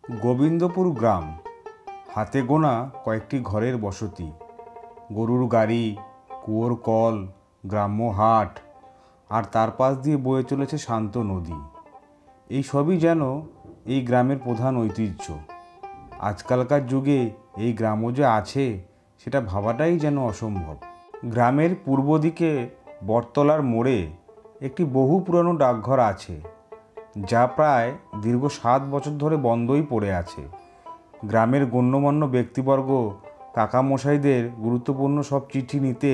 গোবিন্দপুর গ্রাম, হাতে গোনা কয়েকটি ঘরের বসতি, গরুর গাড়ি, কুয়োর কল, গ্রাম্য হাট, আর তার পাশ দিয়ে বয়ে চলেছে শান্ত নদী। এই সবই যেন এই গ্রামের প্রধান ঐতিহ্য। আজকালকার যুগে এই গ্রামও যে আছে সেটা ভাবাটাই যেন অসম্ভব। গ্রামের পূর্ব দিকে বটতলার মোড়ে একটি বহু পুরনো ডাকঘর আছে, যা প্রায় দীর্ঘ 7 বছর ধরে বন্ধই পড়ে আছে। গ্রামের গণ্যমান্য ব্যক্তিবর্গ, কাকামশাইদের গুরুত্বপূর্ণ সব চিঠি নিতে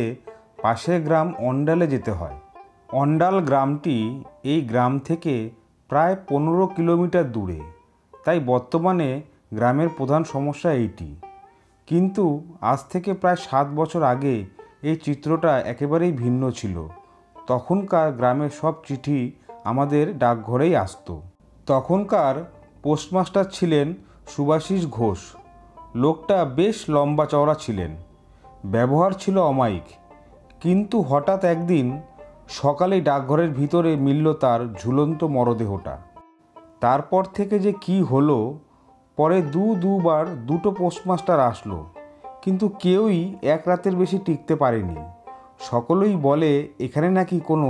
পাশের গ্রাম অন্ডালে যেতে হয়। অন্ডাল গ্রামটি এই গ্রাম থেকে প্রায় 15 কিলোমিটার দূরে, তাই বর্তমানে গ্রামের প্রধান সমস্যা এইটি। কিন্তু আজ থেকে প্রায় 7 বছর আগে এই চিত্রটা একেবারেই ভিন্ন ছিল। তখনকার গ্রামের সব চিঠি আমাদের ডাকঘরেই আসতো। তখনকার পোস্টমাস্টার ছিলেন সুভাষিস ঘোষ। লোকটা বেশ লম্বা চওড়া ছিলেন, ব্যবহার ছিল অমায়িক। কিন্তু হঠাৎ একদিন সকালেই ডাকঘরের ভিতরে মিলল তার ঝুলন্ত মরদেহটা। তারপর থেকে যে কি হলো, পরে দুবার দুটো পোস্টমাস্টার আসলো, কিন্তু কেউই এক রাতের বেশি টিকতে পারেনি। সকলেই বলে এখানে নাকি কোনো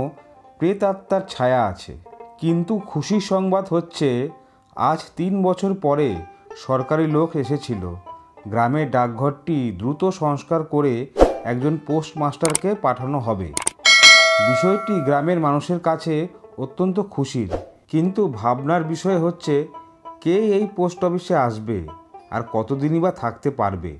প্রেতাত্মার ছায়া আছে। কিন্তু খুশির সংবাদ হচ্ছে, আজ 3 বছর পরে সরকারি লোক এসেছিল। গ্রামের ডাকঘরটি দ্রুত সংস্কার করে একজন পোস্টমাস্টারকে পাঠানো হবে। বিষয়টি গ্রামের মানুষের কাছে অত্যন্ত খুশির, কিন্তু ভাবনার বিষয় হচ্ছে কে এই পোস্ট অফিসে আসবে আর কতদিনই বা থাকতে পারবে।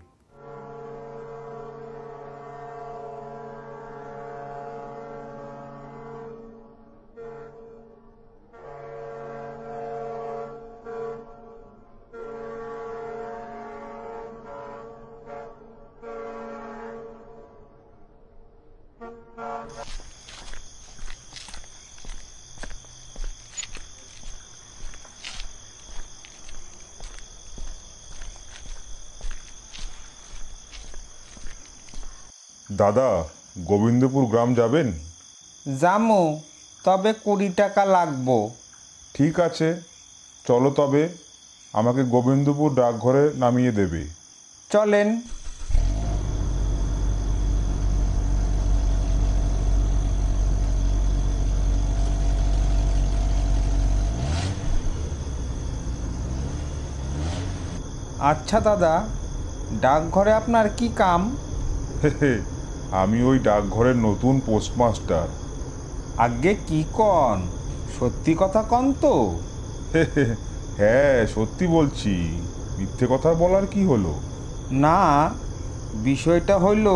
দাদা, গোবিন্দপুর গ্রাম যাবেন? যামু, তবে 20 টাকা লাগবো। ঠিক আছে, চলো তবে। আমাকে গোবিন্দপুর ডাকঘরে নামিয়ে দেবে। চলেন। আচ্ছা দাদা, ডাকঘরে আপনার কি কাম? আমি ওই ডাকঘরের নতুন পোস্টমাস্টার। আগে কি কন, সত্যি কথা কন তো? হ্যাঁ, সত্যি বলছি, মিথ্যে কথা বলার কি হলো? না, বিষয়টা হইল,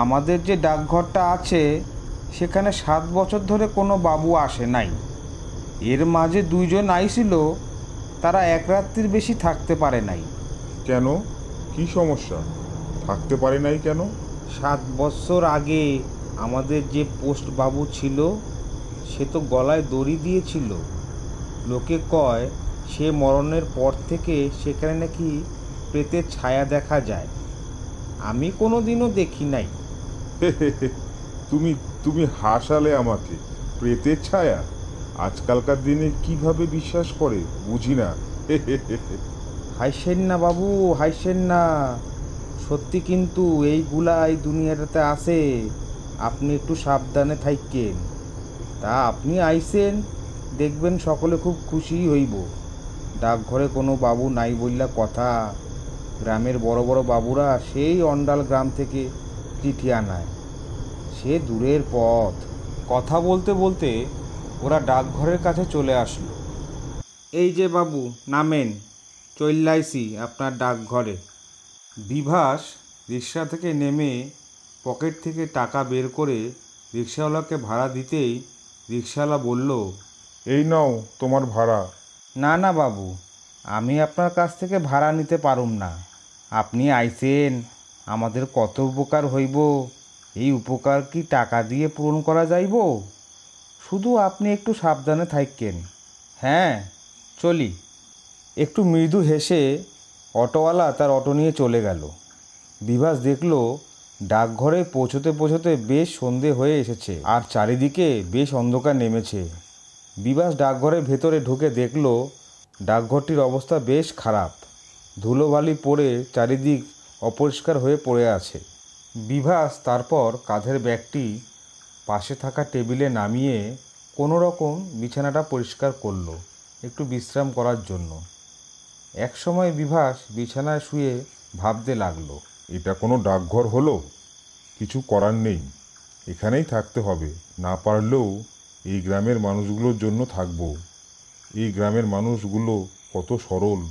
আমাদের যে ডাকঘরটা আছে সেখানে 7 বছর ধরে কোনো বাবু আসে নাই। এর মাঝে 2 জন আইছিল, তারা এক রাত্রির বেশি থাকতে পারে নাই। কেন, কি সমস্যা? থাকতে পারে নাই কেন? 7 বছর আগে আমাদের যে পোস্ট বাবু ছিল, সে তো গলায় দড়ি দিয়েছিল। লোকে কয় সে মরণের পর থেকে সেখানে নাকি প্রেতের ছায়া দেখা যায়। আমি কোনো দিনও দেখি নাই। তুমি হাসালে আমাকে। প্রেতের ছায়া আজকালকার দিনে কিভাবে বিশ্বাস করে বুঝি না। হাইসেন না বাবু, হাইসেন না। সত্যি কিন্তু এইগুলা এই দুনিয়াটাতে আছে। আপনি একটু সাবধানে থাকেন। তা আপনি আইসেন, দেখবেন সকলে খুব খুশি হইব। ডাকঘরে কোনো বাবু নাই বললা কথা। গ্রামের বড় বড় বাবুরা সেই অন্ডাল গ্রাম থেকে চিঠি আনায়, সে দূরের পথ। কথা বলতে বলতে ওরা ডাকঘরের কাছে চলে আসলো। এই যে বাবু, নামেন, চল্লাইছি আপনার ডাকঘরে। বিভাস রিক্সা থেকে নেমে পকেট থেকে টাকা বের করে রিক্সাওয়ালাকে ভাড়া দিতেই রিক্সাওয়ালা বলল, এই নাও তোমার ভাড়া। না না বাবু, আমি আপনার কাছ থেকে ভাড়া নিতে পারুম না। আপনি আইসেন, আমাদের কত উপকার হইব। এই উপকার কি টাকা দিয়ে পূরণ করা যাইব? শুধু আপনি একটু সাবধানে থাকেন। হ্যাঁ, চলি। একটু মৃদু হেসে অটোওয়ালা তার অটো নিয়ে চলে গেল। বিভাস দেখল ডাকঘরে পৌঁছতে পৌঁছতে বেশ সন্ধে হয়ে এসেছে আর চারিদিকে বেশ অন্ধকার নেমেছে। বিভাস ডাকঘরের ভেতরে ঢুকে দেখল ডাকঘরটির অবস্থা বেশ খারাপ। ধুলোবালি পড়ে চারিদিক অপরিষ্কার হয়ে পড়ে আছে। বিভাস তারপর কাঁধের ব্যাগটি পাশে থাকা টেবিলে নামিয়ে কোনো রকম বিছানাটা পরিষ্কার করলো একটু বিশ্রাম করার জন্য। একসময় বিভাস বিছানায় শুয়ে ভাবতে লাগলো, এটা কোনো ডাকঘর হলো? কিছু করার নেই, এখানেই থাকতে হবে। না পারলেও এই গ্রামের মানুষগুলোর জন্য থাকবো। এই গ্রামের মানুষগুলো কত সরল।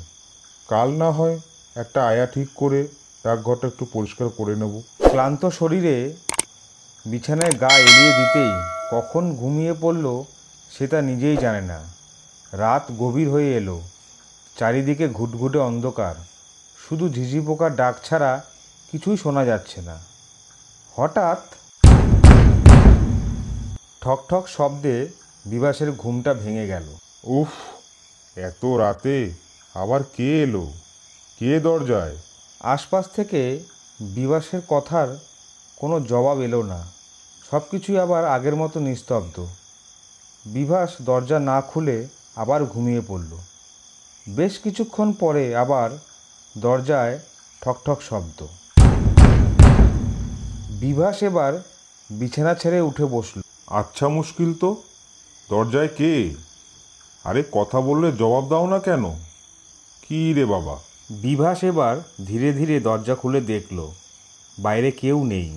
কাল না হয় একটা আয়া ঠিক করে ডাকঘরটা একটু পরিষ্কার করে নেব। ক্লান্ত শরীরে বিছানায় গা এলিয়ে দিতেই কখন ঘুমিয়ে পড়ল সেটা নিজেই জানে না। রাত গভীর হয়ে এলো, চারিদিকে ঘুটঘুটে অন্ধকার, শুধু ঝিঝি পোকার ডাক ছাড়া কিছুই শোনা যাচ্ছে না। হঠাৎ ঠক ঠক শব্দে বিভাসের ঘুমটা ভেঙে গেল। উফ, এত রাতে আবার কে এলো? কে দরজায়? আশপাশ থেকে বিভাসের কথার কোনো জবাব এলো না। সব কিছুই আবার আগের মতো নিস্তব্ধ। বিভাস দরজা না খুলে আবার ঘুমিয়ে পড়ল। বেশ কিছুক্ষণ পরে আবার দরজায় ঠকঠক শব্দ। বিভাস এবার বিছানা ছেড়ে উঠে বসল। আচ্ছা, মুশকিল তো। দরজায় কে? আরে কথা বললে জবাব দাও না কেন? কি রে বাবা? বিভাস এবার ধীরে ধীরে দরজা খুলে দেখল বাইরে কেউ নেই।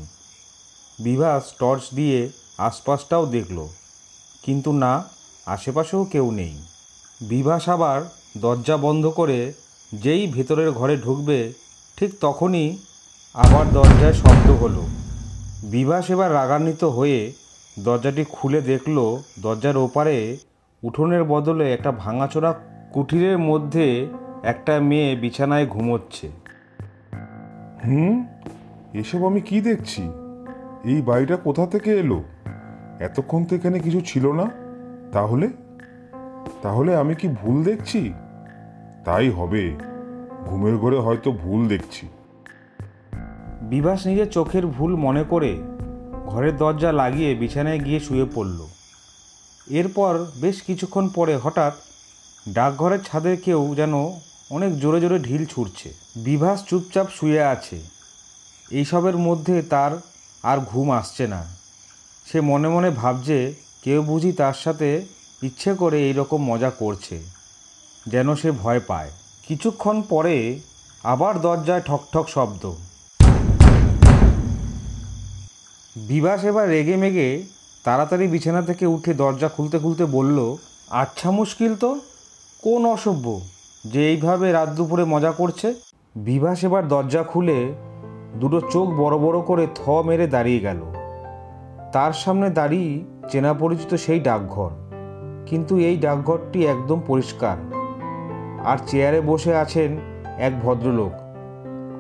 বিভাস টর্চ দিয়ে আশপাশটাও দেখল, কিন্তু না, আশেপাশেও কেউ নেই। বিভাস আবার দরজা বন্ধ করে যেই ভেতরের ঘরে ঢুকবে ঠিক তখনই আবার দরজায় শব্দ হলো। বিভাস এবার রাগান্বিত হয়ে দরজাটি খুলে দেখল দরজার ওপারে উঠোনের বদলে একটা ভাঙাচোরা কুঠিরের মধ্যে একটা মেয়ে বিছানায় ঘুমোচ্ছে। এসব আমি কি দেখছি? এই বাড়িটা কোথা থেকে এলো? এতক্ষণ তো এখানে কিছু ছিল না। তাহলে তাহলে আমি কি ভুল দেখছি? তাই হবে, ঘুমের ঘরে হয়তো ভুল দেখছি। বিভাস নিজের চোখের ভুল মনে করে ঘরের দরজা লাগিয়ে বিছানায় গিয়ে শুয়ে পড়ল। এরপর বেশ কিছুক্ষণ পরে হঠাৎ ডাকঘরের ছাদে কেউ যেন অনেক জোরে জোরে ঢিল ছুঁড়ছে। বিভাস চুপচাপ শুয়ে আছে। এইসবের মধ্যে তার আর ঘুম আসছে না। সে মনে মনে ভাবছে কেউ বুঝি তার সাথে ইচ্ছে করে এই রকম মজা করছে, যেন সে ভয় পায়। কিছুক্ষণ পরে আবার দরজায় ঠকঠক শব্দ। বিভাস এবার রেগে মেগে তাড়াতাড়ি বিছানা থেকে উঠে দরজা খুলতে খুলতে বলল, আচ্ছা মুশকিল তো, কোন অসভ্য যে এইভাবে রাত দুপুরে মজা করছে? বিভাস এবার দরজা খুলে দুটো চোখ বড় বড় করে থ মেরে দাঁড়িয়ে গেল। তার সামনে দাঁড়িয়ে চেনা পরিচিত সেই ডাকঘর, কিন্তু এই ডাকঘরটি একদম পরিষ্কার, আর চেয়ারে বসে আছেন এক ভদ্রলোক,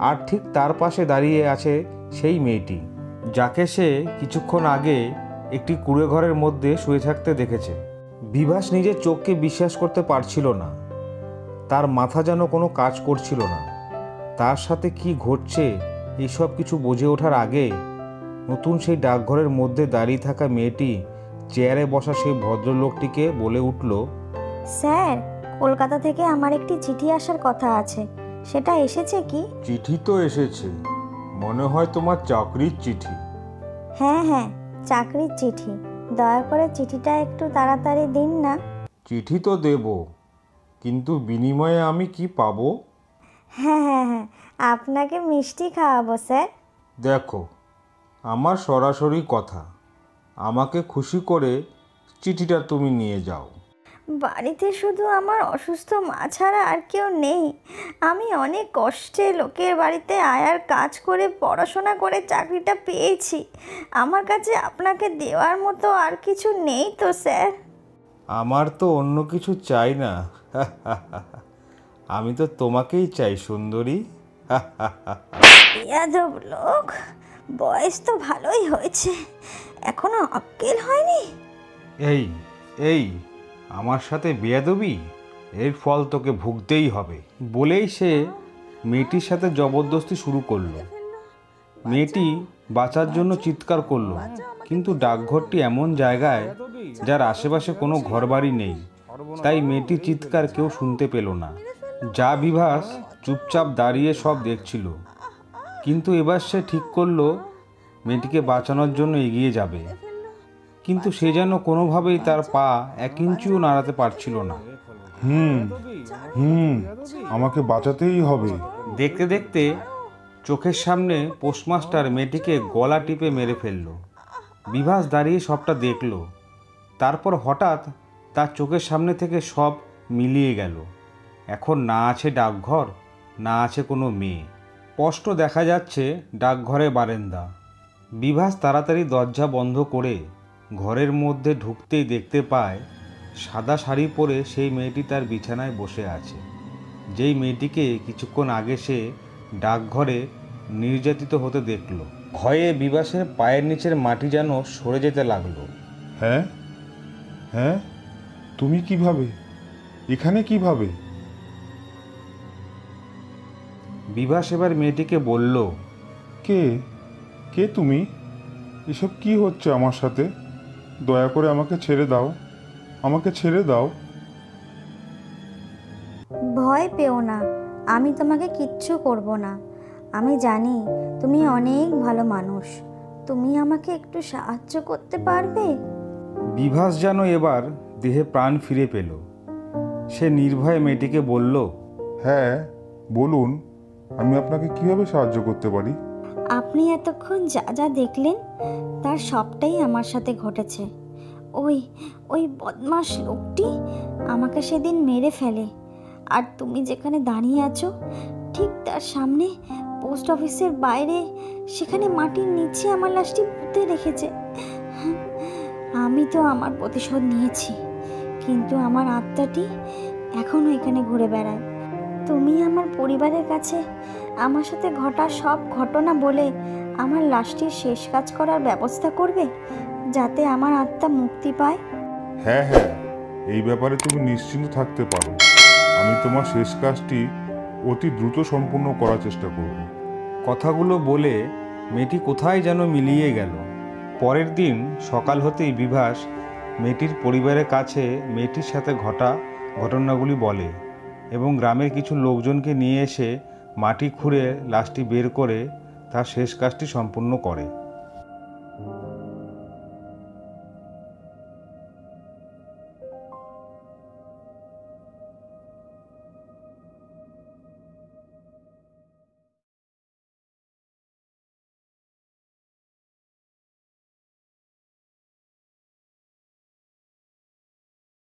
আর ঠিক তার পাশে দাঁড়িয়ে আছে সেই মেয়েটি যাকে সে কিছুক্ষণ আগে একটি কুঁড়ে ঘরের মধ্যে শুয়ে থাকতে দেখেছে। বিভাস নিজের চোখকে বিশ্বাস করতে পারছিল না। তার মাথা যেন কোনো কাজ করছিল না। তার সাথে কি ঘটছে এইসব কিছু বুঝে ওঠার আগে নতুন সেই ডাকঘরের মধ্যে দাঁড়িয়ে থাকা মেয়েটি চেয়ারে বসা সেই ভদ্রলোকটিকে বলে উঠল, স্যার, কলকাতা থেকে আমার একটি চিঠি আসার কথা আছে, সেটা এসেছে কি? চিঠি তো এসেছে, মনে হয় তোমার চাকরির চিঠি। হ্যাঁ হ্যাঁ, চাকরির চিঠি। দয়া করে চিঠিটা একটু তাড়াতাড়ি দিন না। চিঠি তো দেব, কিন্তু বিনিময়ে আমি কি পাবো? হ্যাঁ হ্যাঁ হ্যাঁ, আপনাকে মিষ্টি খাওয়াবো স্যার। দেখো, আমার সরাসরি কথা, আমাকে খুশি করে চিঠিটা তুমি নিয়ে যাও। বাড়িতে শুধু আমার অসুস্থ মা ছাড়া আর কেউ নেই। আমি অনেক কষ্টে লোকের বাড়িতে আয়ার কাজ করে পড়াশোনা করে চাকরিটা পেয়েছি। আমার কাছে আপনাকে দেওয়ার মতো আর কিছু নেই তো স্যার। আমার তো অন্য কিছু চাই না, আমি তো তোমাকেই চাই সুন্দরী। বেয়াদব লোক, বয়স তো ভালোই হয়েছে, এখনো আক্কেল হয়নি। এই এই আমার সাথে বেয়াদবি, এর ফল তোকে ভুগতেই হবে বলেই সে মেয়েটির সাথে জবরদস্তি শুরু করলো। মেয়েটি বাঁচার জন্য চিৎকার করলো, কিন্তু ডাকঘরটি এমন জায়গায় যার আশেপাশে কোনো ঘরবাড়ি নেই, তাই মেয়েটির চিৎকার কেউ শুনতে পেল না। যা বিভাস চুপচাপ দাঁড়িয়ে সব দেখছিল, কিন্তু এবার সে ঠিক করলো মেয়েটিকে বাঁচানোর জন্য এগিয়ে যাবে, কিন্তু সে যেন কোনোভাবেই তার পা 1 ইঞ্চিও নাড়াতে পারছিল না। আমাকে বাঁচাতেই হবে। দেখতে দেখতে চোখের সামনে পোস্টমাস্টার মেয়েটিকে গলা টিপে মেরে ফেলল। বিভাস দাঁড়িয়ে সবটা দেখল। তারপর হঠাৎ তার চোখের সামনে থেকে সব মিলিয়ে গেল। এখন না আছে ডাকঘর, না আছে কোনো মেয়ে। স্পষ্ট দেখা যাচ্ছে ডাকঘরে বারান্দা। বিভাস তাড়াতাড়ি দরজা বন্ধ করে ঘরের মধ্যে ঢুকতেই দেখতে পায় সাদা শাড়ি পরে সেই মেয়েটি তার বিছানায় বসে আছে, যেই মেয়েটিকে কিছুক্ষণ আগে সে ডাকঘরে নির্যাতিত হতে দেখল। ভয়ে বিভাসের পায়ের নিচের মাটি যেন সরে যেতে লাগলো। হ্যাঁ হ্যাঁ, তুমি কিভাবে এখানে কিভাবে? বিভাস এবার মেয়েটিকে বলল, কে কে তুমি? এসব কি হচ্ছে আমার সাথে? দয়া করে আমাকে ছেড়ে দাও, আমাকে ছেড়ে দাও। ভয় পেও না, আমি তোমাকে কিচ্ছু করব না। আমি জানি তুমি অনেক ভালো মানুষ। তুমি আমাকে একটু সাহায্য করতে পারবে? বিভাস যেন এবার দেহে প্রাণ ফিরে পেল। সে নির্ভয়ে মেয়েটিকে বলল, হ্যাঁ বলুন, আমি আপনাকে কিভাবে সাহায্য করতে পারি? আপনি এতক্ষণ যা যা দেখলেন তার সবটাই আমার সাথে ঘটেছে। ওই ওই বদমাশ লোকটি আমাকে সেদিন মেরে ফেলে, আর তুমি যেখানে দাঁড়িয়ে আছো ঠিক তার সামনে পোস্ট অফিসের বাইরে, সেখানে মাটির নিচে আমার লাশটি পুঁতে রেখেছে। আমি তো আমার প্রতিশোধ নিয়েছি, কিন্তু আমার আত্মাটি এখনও এখানে ঘুরে বেড়ায়। তুমি আমার পরিবারের কাছে আমার সাথে ঘটা সব ঘটনা বলে আমার লাশটির শেষ কাজ করার ব্যবস্থা করবে, যাতে আমার আত্মা মুক্তি পায়। হ্যাঁ হ্যাঁ, এই ব্যাপারে তুমি নিশ্চিন্ত থাকতে পারো। আমি তোমার শেষ কাজটি অতি দ্রুত সম্পূর্ণ করার চেষ্টা করব। কথাগুলো বলে মেয়েটি কোথায় যেন মিলিয়ে গেল। পরের দিন সকাল হতেই বিভাস মেয়েটির পরিবারের কাছে মেয়েটির সাথে ঘটা ঘটনাগুলি বলে এবং গ্রামের কিছু লোকজনকে নিয়ে এসে মাটি খুঁড়ে লাশটি বের করে তার শেষ কাজটি সম্পূর্ণ করে।